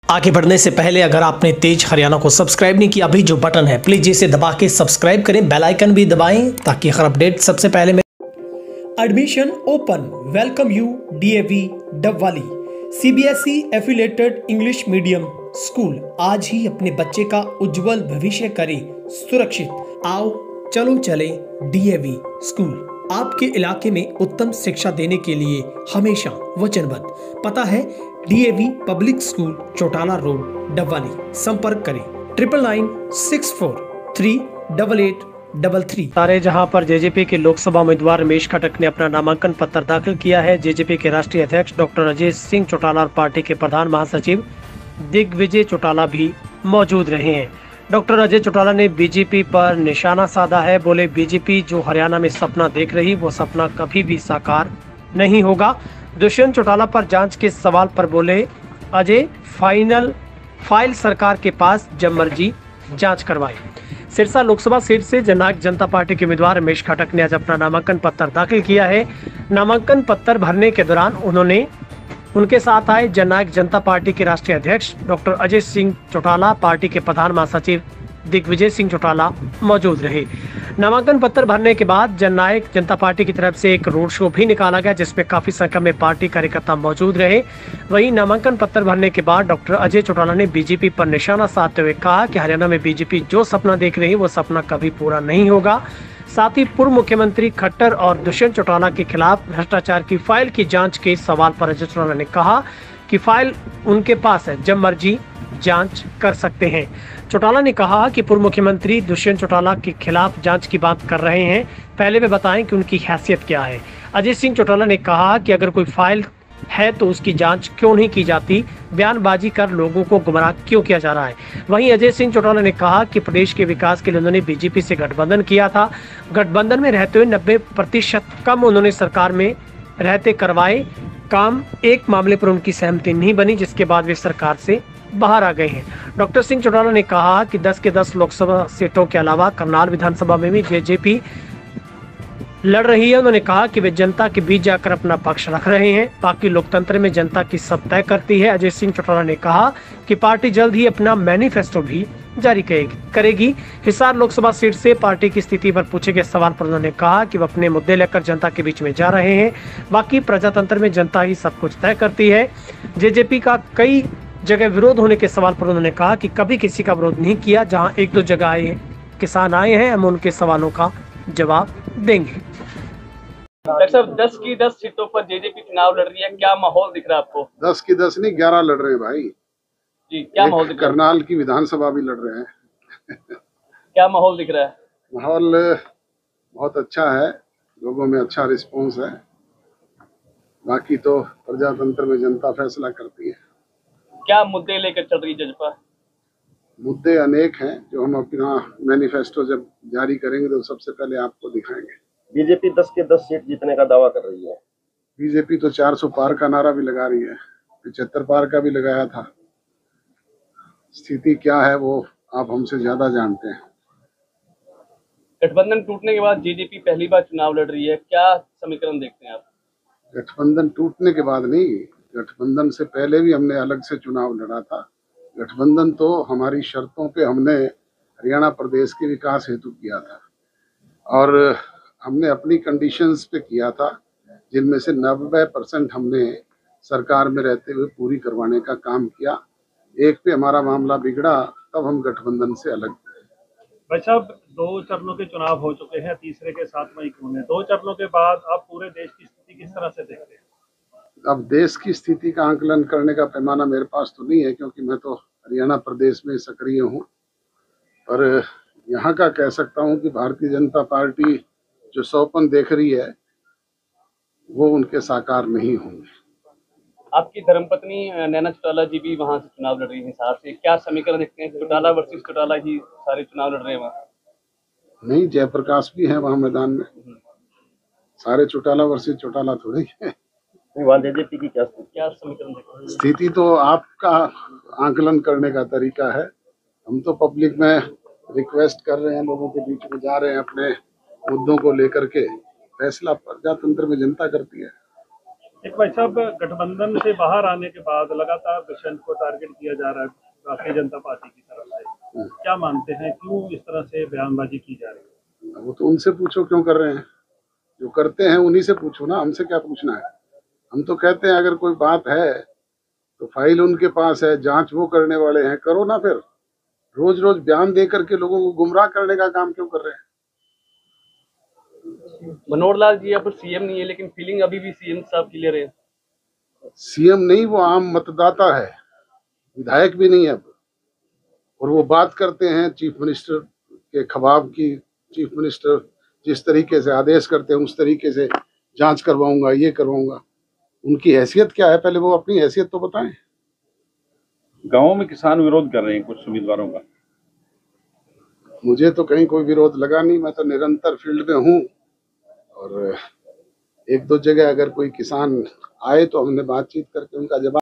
आगे बढ़ने से पहले अगर आपने तेज हरियाणा को सब्सक्राइब नहीं किया, अभी जो बटन है प्लीज इसे दबा के सब्सक्राइब करें, बेल आइकन भी दबाएं ताकि हर अपडेट सबसे पहले admission open, welcome you DAV Dabwali CBSE affiliated English medium school. आज ही अपने बच्चे का उज्जवल भविष्य करें सुरक्षित। आओ चलो चले डीएवी स्कूल। आपके इलाके में उत्तम शिक्षा देने के लिए हमेशा वचनबद्ध। पता है DAV public school, Chautala road, Dabwali. संपर्क करें 9996438833। सारे जहां पर जेजेपी के लोकसभा उम्मीदवार रमेश खटक ने अपना नामांकन पत्र दाखिल किया है। जेजेपी के राष्ट्रीय अध्यक्ष डॉक्टर अजय सिंह चौटाला और पार्टी के प्रधान महासचिव दिग्विजय चौटाला भी मौजूद रहे हैं। डॉक्टर अजय चौटाला ने बीजेपी पर निशाना साधा है। बोले, बीजेपी जो हरियाणा में सपना देख रही, वो सपना कभी भी साकार नहीं होगा। दुष्यंत चौटाला पर जांच के सवाल पर बोले अजय, फाइल सरकार के पास, जब मर्जी जांच करवाए। सिरसा लोकसभा सीट से जननायक जनता पार्टी के उम्मीदवार रमेश खटक ने आज अपना नामांकन पत्र दाखिल किया है। नामांकन पत्र भरने के दौरान उनके साथ आए जननायक जनता पार्टी के राष्ट्रीय अध्यक्ष डॉक्टर अजय सिंह चौटाला, पार्टी के प्रधान महासचिव दिग्विजय सिंह चौटाला मौजूद रहे। नामांकन पत्र भरने के बाद जननायक जनता पार्टी की तरफ से एक रोड शो भी निकाला गया, जिसमें काफी संख्या में पार्टी कार्यकर्ता मौजूद रहे। वहीं नामांकन पत्र भरने के बाद डॉक्टर अजय चौटाला ने बीजेपी पर निशाना साधते हुए कहा कि हरियाणा में बीजेपी जो सपना देख रही है, वो सपना कभी पूरा नहीं होगा। साथ ही पूर्व मुख्यमंत्री खट्टर और दुष्यंत चौटाला के खिलाफ भ्रष्टाचार की फाइल की जांच के सवाल पर अजय चौटाला ने कहा कि फाइल उनके पास है, जब मर्जी जांच कर सकते हैं। चौटाला ने कहा कि पूर्व मुख्यमंत्री दुष्यंत चौटाला के खिलाफ जांच की बात कर रहे हैं, पहले वे बताएं कि उनकी हैसियत क्या है। अजय सिंह चौटाला ने कहा कि अगर कोई फाइल है तो उसकी जांच क्यों नहीं की जाती, बयानबाजी कर लोगों को गुमराह क्यों किया जा रहा है। वहीं अजय सिंह चौटाला ने कहा कि प्रदेश के विकास के लिए उन्होंने बीजेपी से गठबंधन किया था। गठबंधन में रहते हुए 90% कम उन्होंने सरकार में रहते करवाए काम। एक मामले पर उनकी सहमति नहीं बनी, जिसके बाद वे सरकार से बाहर आ गए हैं। डॉक्टर सिंह चौटाला ने कहा कि 10 के 10 लोकसभा सीटों के अलावा करनाल विधानसभा में भी जेजेपी लड़ रही है। उन्होंने कहा कि वे जनता के बीच जाकर अपना पक्ष रख रहे हैं, बाकी लोकतंत्र में जनता की सब तय करती है। अजय सिंह चौटाला ने कहा कि पार्टी जल्द ही अपना मैनिफेस्टो भी जारी करेगी। हिसार लोकसभा सीट से पार्टी की स्थिति पर पूछे गए सवाल पर उन्होंने कहा कि वो अपने मुद्दे लेकर जनता के बीच में जा रहे हैं, बाकी प्रजातंत्र में जनता ही सब कुछ तय करती है। जेजेपी का कई जगह विरोध होने के सवाल पर उन्होंने कहा कि कभी किसी का विरोध नहीं किया, जहां एक दो जगह किसान आए हैं, हम उनके सवालों का जवाब देंगे। डॉक्टर साहब, 10 की 10 सीटों पर जेजेपी चुनाव लड़ रही है, क्या माहौल दिख रहा है आपको? 10 की 10 नहीं, 11 लड़ रहे हैं भाई जी। क्या माहौल दिख रहा है? करनाल की विधानसभा भी लड़ रहे हैं। क्या माहौल दिख रहा है? माहौल बहुत अच्छा है, लोगों में अच्छा रिस्पांस है। बाकी तो प्रजातंत्र में जनता फैसला करती है। क्या मुद्दे लेकर चल रही है जजपा? मुद्दे अनेक हैं जो हम अपना मैनिफेस्टो जब जारी करेंगे तो सबसे पहले आपको दिखाएंगे। बीजेपी 10 के 10 सीट जीतने का दावा कर रही है। बीजेपी तो 400 पार का नारा भी लगा रही है, 75 पार का भी लगाया था। स्थिति क्या है वो आप हमसे ज्यादा जानते हैं। गठबंधन टूटने के बाद जेजेपी पहली बार चुनाव लड़ रही है, क्या समीकरण देखते हैं आप? गठबंधन टूटने के बाद नहीं, गठबंधन से पहले भी हमने अलग से चुनाव लड़ा था। गठबंधन तो हमारी शर्तों पे हमने हरियाणा प्रदेश के विकास हेतु किया था और हमने अपनी कंडीशंस पे किया था, जिनमें से 90% हमने सरकार में रहते हुए पूरी करवाने का काम किया। एक पे हमारा मामला बिगड़ा, तब हम गठबंधन से अलग हुए। भाई साहब, 2 चरणों के चुनाव हो चुके हैं, तीसरे के 7 मई को होने। 2 चरणों के बाद आप पूरे देश की स्थिति किस तरह से देखते हैं? अब देश की स्थिति का आंकलन करने का पैमाना मेरे पास तो नहीं है, क्योंकि मैं तो हरियाणा प्रदेश में सक्रिय हूँ। पर यहाँ का कह सकता हूँ कि भारतीय जनता पार्टी जो सौपन देख रही है वो उनके साकार नहीं होंगे। आपकी धर्मपत्नी नैना चौटाला जी भी वहां से चुनाव लड़ रही है हिसार से, क्या समीकरण देखते हैं? चौटाला वर्सेस चौटाला ही सारे चुनाव लड़ रहे हैं वहाँ? नहीं, जयप्रकाश भी है वहाँ मैदान में। सारे चौटाला वर्सेस चौटाला थोड़े ही है। वहाँ जेजेपी की क्या समीकरण देखते हैं? स्थिति तो आपका आंकलन करने का तरीका है। हम तो पब्लिक में रिक्वेस्ट कर रहे हैं, लोगों के बीच में जा रहे हैं, अपने मुद्दों को लेकर के। फैसला प्रजातंत्र में जनता करती है। एक भाई साहब, गठबंधन से बाहर आने के बाद लगातार दुष्यंत को टारगेट किया जा रहा है भारतीय जनता पार्टी की तरफ से, क्या मानते हैं क्यों इस तरह से बयानबाजी की जा रही है? वो तो उनसे पूछो क्यों कर रहे हैं, जो करते हैं उन्हीं से पूछो ना, हमसे क्या पूछना है। हम तो कहते हैं अगर कोई बात है तो फाइल उनके पास है, जांच वो करने वाले हैं, करो ना। फिर रोज रोज बयान दे करके लोगों को गुमराह करने का काम क्यों कर रहे हैं। मनोहर लाल जी अब सीएम नहीं है, लेकिन फीलिंग अभी भी सीएम साहब क्लियर है। सीएम नहीं, वो आम मतदाता है, विधायक भी नहीं है अब। और वो बात करते हैं चीफ मिनिस्टर के खवाब की, चीफ मिनिस्टर जिस तरीके से आदेश करते हैं उस तरीके से जांच करवाऊंगा, ये करवाऊंगा। उनकी हैसियत क्या है, पहले वो अपनी हैसियत तो बताएं। गांवों में किसान विरोध कर रहे हैं कुछ उम्मीदवारों का। मुझे तो कहीं कोई विरोध लगा नहीं, मैं तो निरंतर फील्ड में हूँ। और एक दो जगह अगर कोई किसान आए तो हमने बातचीत करके उनका जवाब